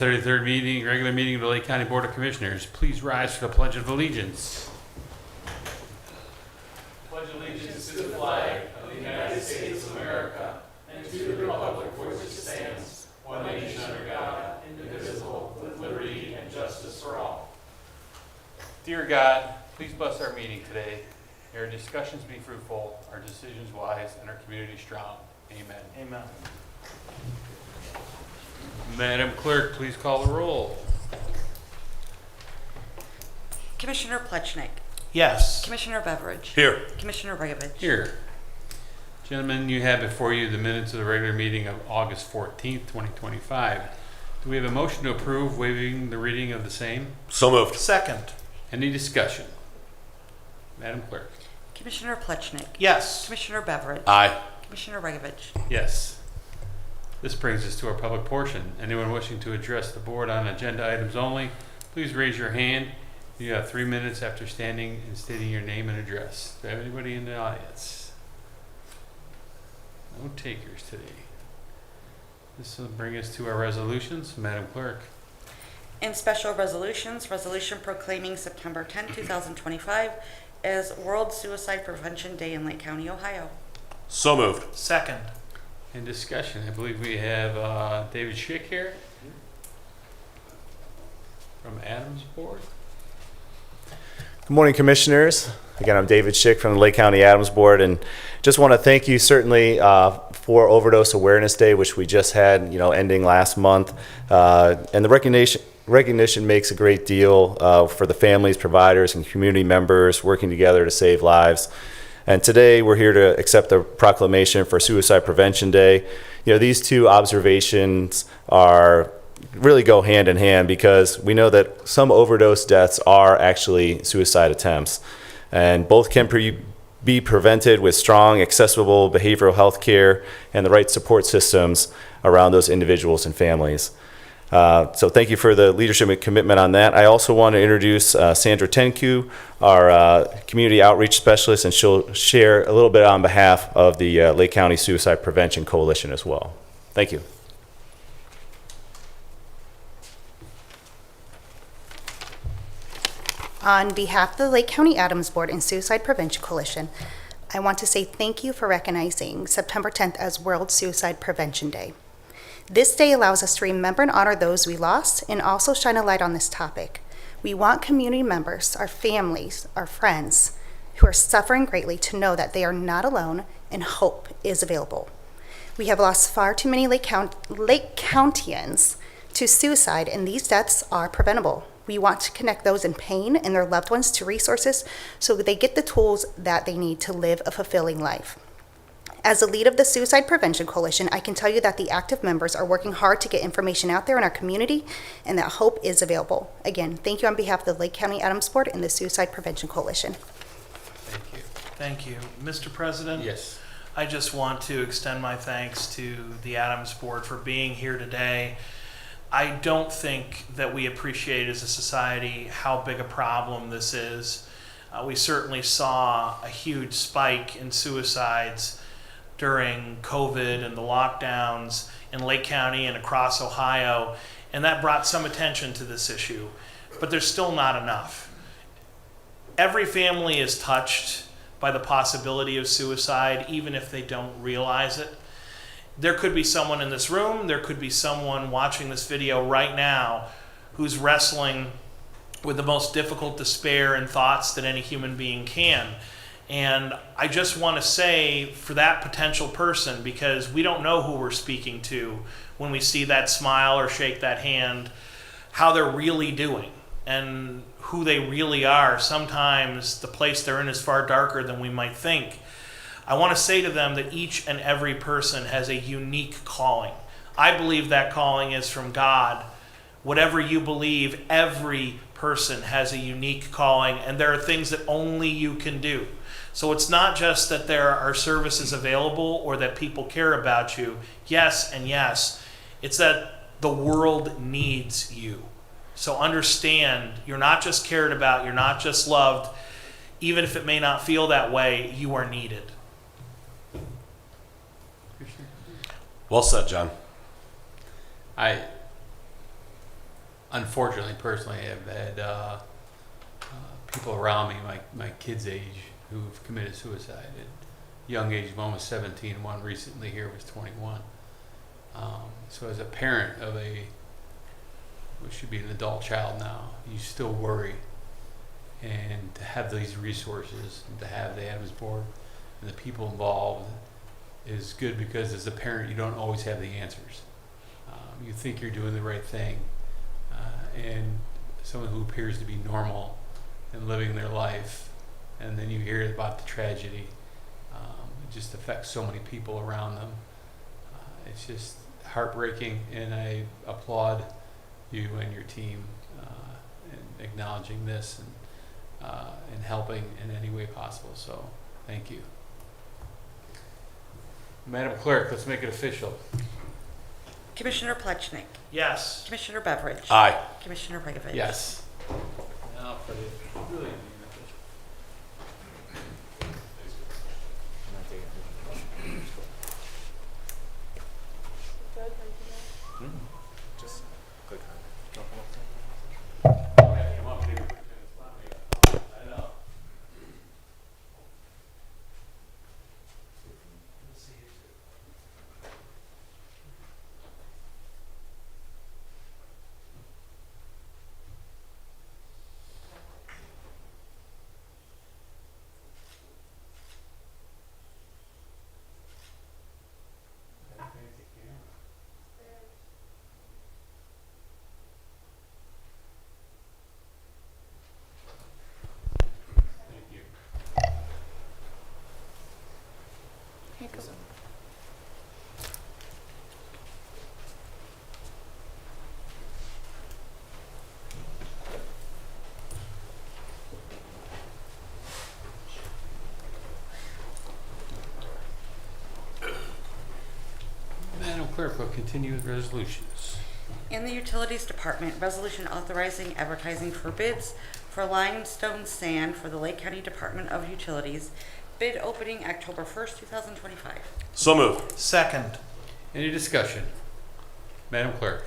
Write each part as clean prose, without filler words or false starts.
33rd meeting, regular meeting of the Lake County Board of Commissioners. Please rise for the Pledge of Allegiance. Pledge allegiance to the flag of the United States of America and to the republic for which it stands, one nation under God, indivisible, with liberty and justice for all. Dear God, please bless our meeting today. May our discussions be fruitful, our decisions wise, and our community strong. Amen. Amen. Madam Clerk, please call the roll. Commissioner Plechnik. Yes. Commissioner Beveridge. Here. Commissioner Regovich. Here. Gentlemen, you have before you the minutes of the regular meeting of August 14th, 2025. Do we have a motion to approve waiving the reading of the same? So moved. Second. Any discussion? Madam Clerk. Commissioner Plechnik. Yes. Commissioner Beveridge. Aye. Commissioner Regovich. Yes. This brings us to our public portion. Anyone wishing to address the board on agenda items only, please raise your hand. You have 3 minutes after standing and stating your name and address. Do I have anybody in the audience? No takers today. This will bring us to our resolutions. Madam Clerk. In special resolutions, resolution proclaiming September 10, 2025 as World Suicide Prevention Day in Lake County, Ohio. So moved. Second. In discussion, I believe we have David Schick here from Adams Board. Good morning, Commissioners. Again, I'm David Schick from the Lake County Adams Board, and just want to thank you certainly for Overdose Awareness Day, which we just had, ending last month. And the recognition makes a great deal for the families, providers, and community members working together to save lives. And today we're here to accept the proclamation for Suicide Prevention Day. These two observations really go hand in hand because we know that some overdose deaths are actually suicide attempts. And both can be prevented with strong, accessible behavioral health care and the right support systems around those individuals and families. So thank you for the leadership and commitment on that. I also want to introduce Sandra Tenku, our community outreach specialist, and she'll share a little bit on behalf of the Lake County Suicide Prevention Coalition as well. Thank you. On behalf of the Lake County Adams Board and Suicide Prevention Coalition, I want to say thank you for recognizing September 10th as World Suicide Prevention Day. This day allows us to remember and honor those we lost and also shine a light on this topic. We want community members, our families, our friends who are suffering greatly to know that they are not alone and hope is available. We have lost far too many Lake Countians to suicide, and these deaths are preventable. We want to connect those in pain and their loved ones to resources so that they get the tools that they need to live a fulfilling life. As the lead of the Suicide Prevention Coalition, I can tell you that the active members are working hard to get information out there in our community and that hope is available. Again, thank you on behalf of the Lake County Adams Board and the Suicide Prevention Coalition. Thank you. Thank you. Mr. President? Yes. I just want to extend my thanks to the Adams Board for being here today. I don't think that we appreciate as a society how big a problem this is. We certainly saw a huge spike in suicides during COVID and the lockdowns in Lake County and across Ohio, and that brought some attention to this issue, but there's still not enough. Every family is touched by the possibility of suicide, even if they don't realize it. There could be someone in this room, there could be someone watching this video right now who's wrestling with the most difficult despair and thoughts that any human being can. And I just want to say for that potential person, because we don't know who we're speaking to when we see that smile or shake that hand, how they're really doing and who they really are. Sometimes the place they're in is far darker than we might think. I want to say to them that each and every person has a unique calling. I believe that calling is from God. Whatever you believe, every person has a unique calling, and there are things that only you can do. So it's not just that there are services available or that people care about you. Yes and yes. It's that the world needs you. So understand, you're not just cared about, you're not just loved. Even if it may not feel that way, you are needed. Well said, John. I unfortunately, personally, have had people around me, my kids' age, who've committed suicide at young age. One was 17, and one recently here was 21. So as a parent of what should be an adult child now, you still worry. And to have these resources, and to have the Adams Board and the people involved is good, because as a parent, you don't always have the answers. You think you're doing the right thing, and someone who appears to be normal and living their life, and then you hear about the tragedy. It just affects so many people around them. It's just heartbreaking, and I applaud you and your team in acknowledging this and helping in any way possible. So thank you. Madam Clerk, let's make it official. Commissioner Plechnik, Yes. Commissioner Beveridge. Aye. Commissioner Regovic. Yes. Now for the really Just click on Thank you. Madam Clerk, we'll continue with resolutions. In the Utilities Department, resolution authorizing advertising for bids for limestone sand for the Lake County Department of Utilities. Bid opening October 1st, 2025. So moved. Second. Any discussion? Madam Clerk?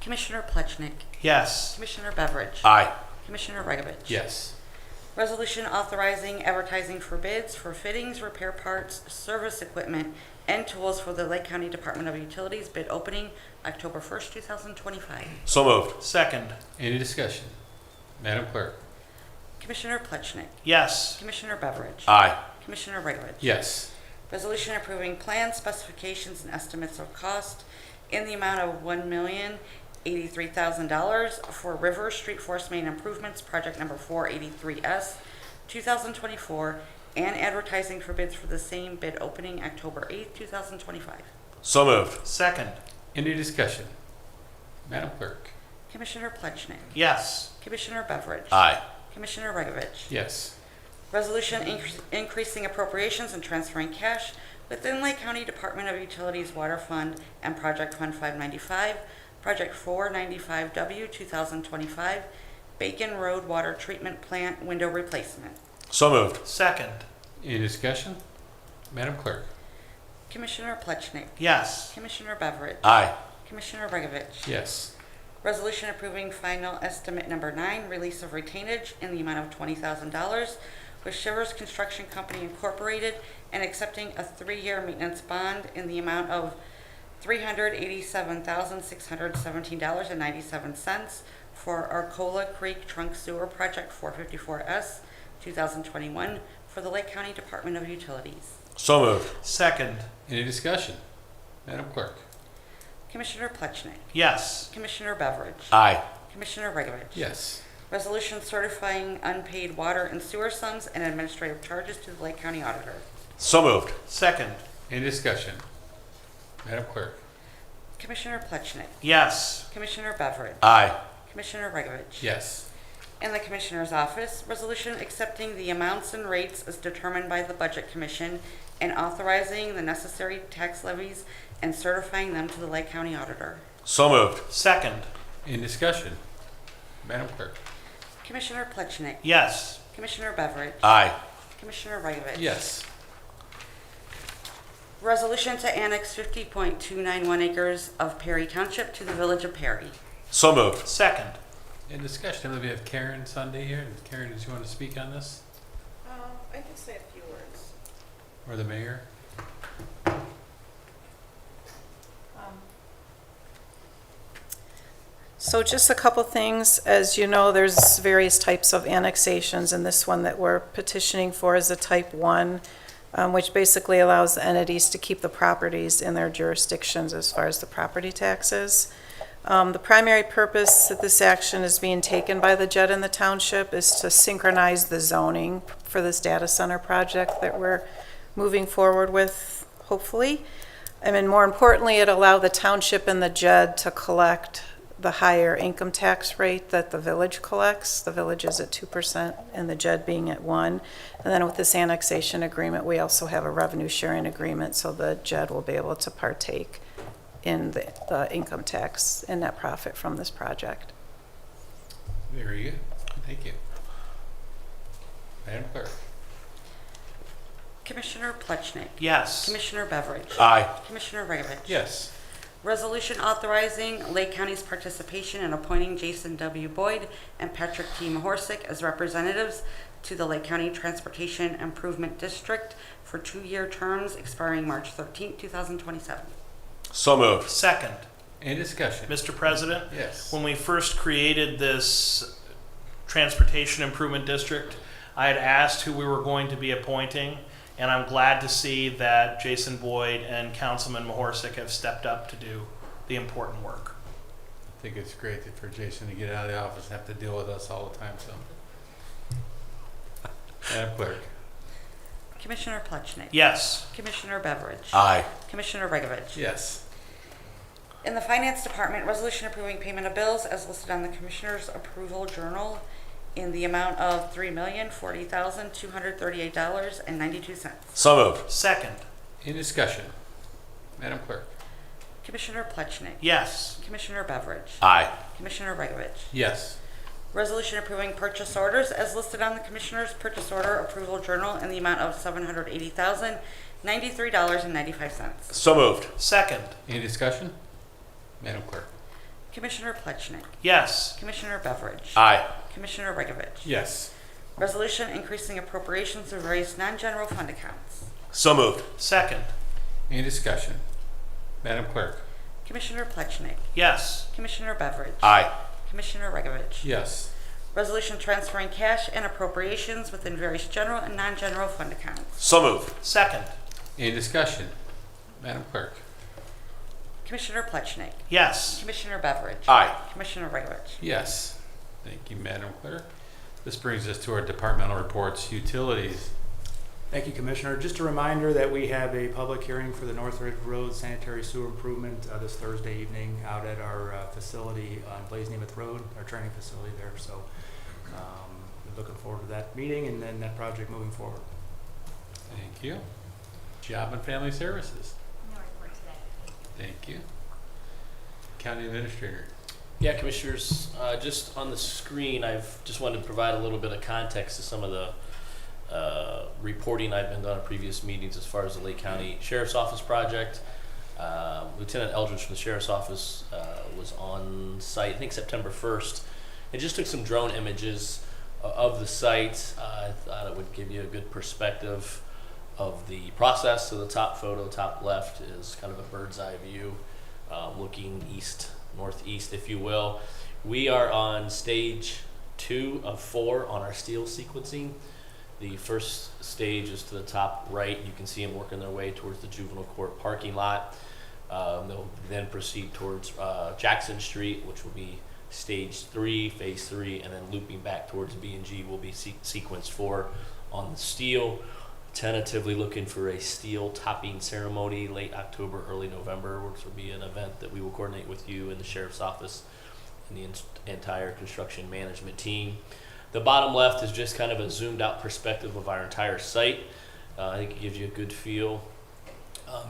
Commissioner Plechnik, Yes. Commissioner Beveridge. Aye. Commissioner Regovic. Yes. Resolution authorizing advertising for bids for fittings, repair parts, service equipment, and tools for the Lake County Department of Utilities. Bid opening October 1st, 2025. So moved. Second. Any discussion? Madam Clerk? Commissioner Plechnik, Yes. Commissioner Beveridge. Aye. Commissioner Regovic. Yes. Resolution approving plans, specifications, and estimates of cost in the amount of $1,083,000 for River Street Force Main Improvements, project number 483S, 2024, and advertising for bids for the same. Bid opening October 8th, 2025. So moved. Second. Any discussion? Madam Clerk? Commissioner Plechnik, Yes. Commissioner Beveridge. Aye. Commissioner Regovic. Yes. Resolution increasing appropriations and transferring cash within Lake County Department of Utilities Water Fund and Project Fund 595, Project 495W 2025, Bacon Road Water Treatment Plant window replacement. So moved. Second. Any discussion? Madam Clerk? Commissioner Plechnik, Yes. Commissioner Beveridge. Aye. Commissioner Regovic. Yes. Resolution approving final estimate number 9, release of retainage in the amount of $20,000 with Shivers Construction Company Incorporated, and accepting a 3-year maintenance bond in the amount of $387,617.97 for Arcola Creek Trunk Sewer Project 454S 2021 for the Lake County Department of Utilities. So moved. Second. Any discussion? Madam Clerk? Commissioner Plechnik, Yes. Commissioner Beveridge. Aye. Commissioner Regovic. Yes. Resolution certifying unpaid water and sewer sums and administrative charges to the Lake County Auditor. So moved. Second. Any discussion? Madam Clerk? Commissioner Plechnik, Yes. Commissioner Beveridge. Aye. Commissioner Regovic. Yes. In the Commissioner's Office, resolution accepting the amounts and rates as determined by the Budget Commission and authorizing the necessary tax levies and certifying them to the Lake County Auditor. So moved. Second. Any discussion? Madam Clerk? Commissioner Plechnik, Yes. Commissioner Beveridge. Aye. Commissioner Regovic. Yes. Resolution to annex 50.291 acres of Perry Township to the Village of Perry. So moved. Second. In discussion, I believe we have Karen Sunday here. Karen, did you want to speak on this? I can say a few words. Or the mayor? So just a couple things. As you know, there's various types of annexations, and this one that we're petitioning for is a type 1, which basically allows the entities to keep the properties in their jurisdictions as far as the property taxes. The primary purpose that this action is being taken by the JED in the township is to synchronize the zoning for this data center project that we're moving forward with, hopefully. And then more importantly, it allow the township and the JED to collect the higher income tax rate that the village collects. The village is at 2% and the JED being at 1%. And then with this annexation agreement, we also have a revenue sharing agreement, so the JED will be able to partake in the income tax and net profit from this project. Very good. Thank you. Madam Clerk? Commissioner Plechnik. Yes. Commissioner Beveridge. Aye. Commissioner Regovich. Yes. Resolution authorizing Lake County's participation in appointing Jason W. Boyd and Patrick T. Mahorsick as representatives to the Lake County Transportation Improvement District for 2-year terms expiring March 13, 2027. So moved. Second, Any discussion? Mr. President, Yes. when we first created this Transportation Improvement District, I had asked who we were going to be appointing, and I'm glad to see that Jason Boyd and Councilman Mahorsick have stepped up to do the important work. I think it's great for Jason to get out of the office and have to deal with us all the time, so. Madam Clerk? Commissioner Plechnik. Yes. Commissioner Beveridge. Aye. Commissioner Regovich. Yes. In the Finance Department, resolution approving payment of bills as listed on the Commissioner's Approval Journal in the amount of $3,040,238.92. So moved. Second, Any discussion? Madam Clerk? Commissioner Plechnik. yes. Commissioner Beveridge. Aye. Commissioner Regovich. Yes. Resolution approving purchase orders as listed on the Commissioner's Purchase Order Approval Journal in the amount of $780,093.95. So moved. Second, Any discussion? Madam Clerk? Commissioner Plechnik. yes. Commissioner Beveridge. Aye. Commissioner Regovich. Yes. Resolution increasing appropriations of various non-general fund accounts. So moved. Second, Any discussion? Madam Clerk? Commissioner Plechnik. yes. Commissioner Beveridge. Aye. Commissioner Regovich. Yes. Resolution transferring cash and appropriations within various general and non-general fund accounts. So moved. Second, Any discussion? Madam Clerk? Commissioner Plechnik. yes. Commissioner Beveridge. Aye. Commissioner Regovich. Yes. Thank you, Madam Clerk. This brings us to our departmental reports. Utilities. Thank you, Commissioner. Just a reminder that we have a public hearing for the North Ridge Road sanitary sewer improvement this Thursday evening out at our facility on Blaze Nemeth Road, our training facility there. So we're looking forward to that meeting and then that project moving forward. Thank you. Job and Family Services. No report today. Thank you. County Administrator. Yeah, Commissioners, just on the screen, I've just wanted to provide a little bit of context to some of the reporting I've been done at previous meetings as far as the Lake County Sheriff's Office project. Lieutenant Eldridge from the Sheriff's Office was on site, I think September 1st, and just took some drone images of the site. I thought it would give you a good perspective of the process. So the top photo, top left, is kind of a bird's eye view looking east, northeast, if you will. We are on stage 2 of 4 on our steel sequencing. The first stage is to the top right. You can see them working their way towards the juvenile court parking lot. They'll then proceed towards Jackson Street, which will be stage 3, phase 3, and then looping back towards B&G will be sequence 4 on the steel. Tentatively looking for a steel topping ceremony late October, early November, which will be an event that we will coordinate with you in the Sheriff's Office and the entire construction management team. The bottom left is just kind of a zoomed out perspective of our entire site. I think it gives you a good feel.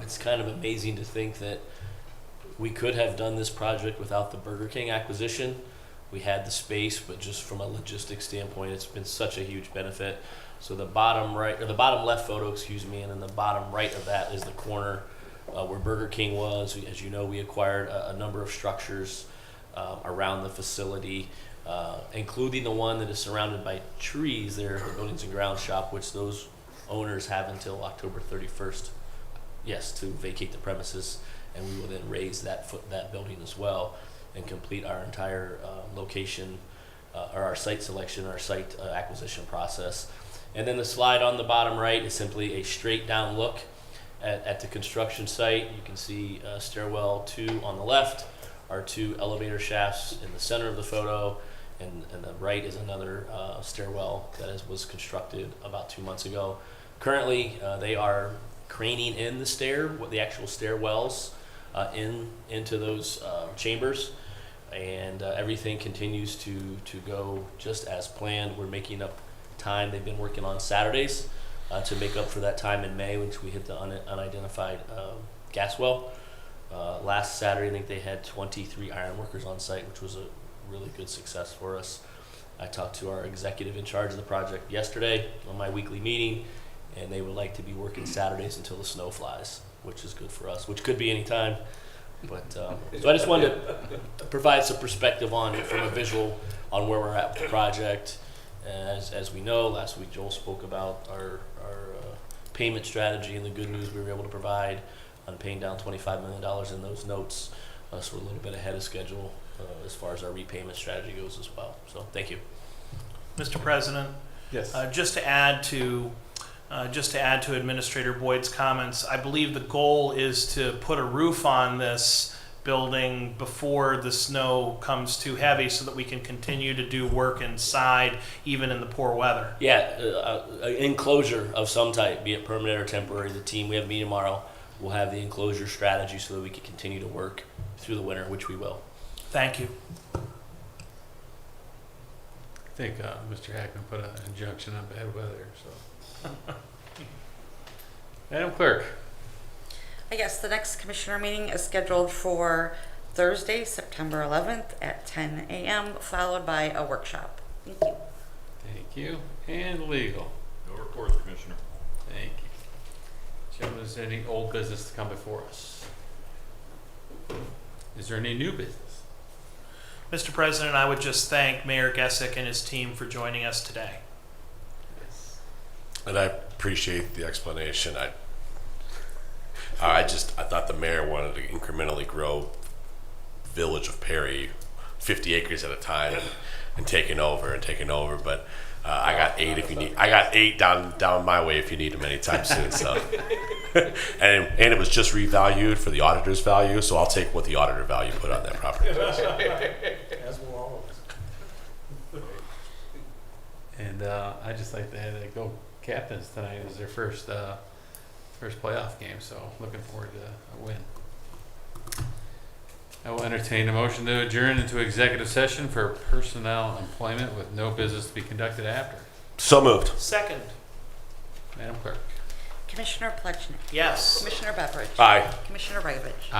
It's kind of amazing to think that we could have done this project without the Burger King acquisition. We had the space, but just from a logistics standpoint, it's been such a huge benefit. So the bottom right, or the bottom left photo, excuse me, and then the bottom right of that is the corner where Burger King was. As you know, we acquired a number of structures around the facility, including the one that is surrounded by trees there, the Buildings and Grounds shop, which those owners have until October 31st, yes, to vacate the premises, and we will then raise that building as well and complete our entire location or our site selection, our site acquisition process. And then the slide on the bottom right is simply a straight down look at the construction site. You can see stairwell 2 on the left, our 2 elevator shafts in the center of the photo, and the right is another stairwell that was constructed about 2 months ago. Currently, they are craning in the actual stairwells into those chambers, and everything continues to go just as planned. We're making up time. They've been working on Saturdays to make up for that time in May, which we hit the unidentified gas well. Last Saturday, I think they had 23 iron workers on site, which was a really good success for us. I talked to our executive in charge of the project yesterday on my weekly meeting, and they would like to be working Saturdays until the snow flies, which is good for us, which could be any time. But so I just wanted to provide some perspective from a visual on where we're at with the project. As we know, last week Joel spoke about our payment strategy and the good news we were able to provide on paying down $25 million in those notes. So we're a little bit ahead of schedule as far as our repayment strategy goes as well. So thank you. Mr. President, Yes. just to add to Administrator Boyd's comments, I believe the goal is to put a roof on this building before the snow comes too heavy so that we can continue to do work inside even in the poor weather. Yeah, an enclosure of some type, be it permanent or temporary. The team, we have a meeting tomorrow, will have the enclosure strategy so that we can continue to work through the winter, which we will. Thank you. I think Mr. Hackman put an injunction on bad weather, so. Madam Clerk. I guess the next commissioner meeting is scheduled for Thursday, September 11th at 10 a.m., followed by a workshop. Thank you. Thank you. And legal. No reports, Commissioner. Thank you. Gentlemen, is there any old business to come before us? Is there any new business? Mr. President, I would just thank Mayor Gesick and his team for joining us today. Yes. And I appreciate the explanation. I thought the mayor wanted to incrementally grow Village of Perry 50 acres at a time and taking over, but I got 8 if you need. I got 8 down my way if you need them anytime soon. So, and it was just revalued for the auditor's value, so I'll take what the auditor value put on that property. As will all of us. And I'd just like to have the Go Captains tonight as their first playoff game, so looking forward to a win. I will entertain a motion to adjourn into executive session for personnel employment with no business to be conducted after. So moved. Second, Madam Clerk. Commissioner Plechnik. yes. Commissioner Beveridge. Aye. Commissioner Ragovich.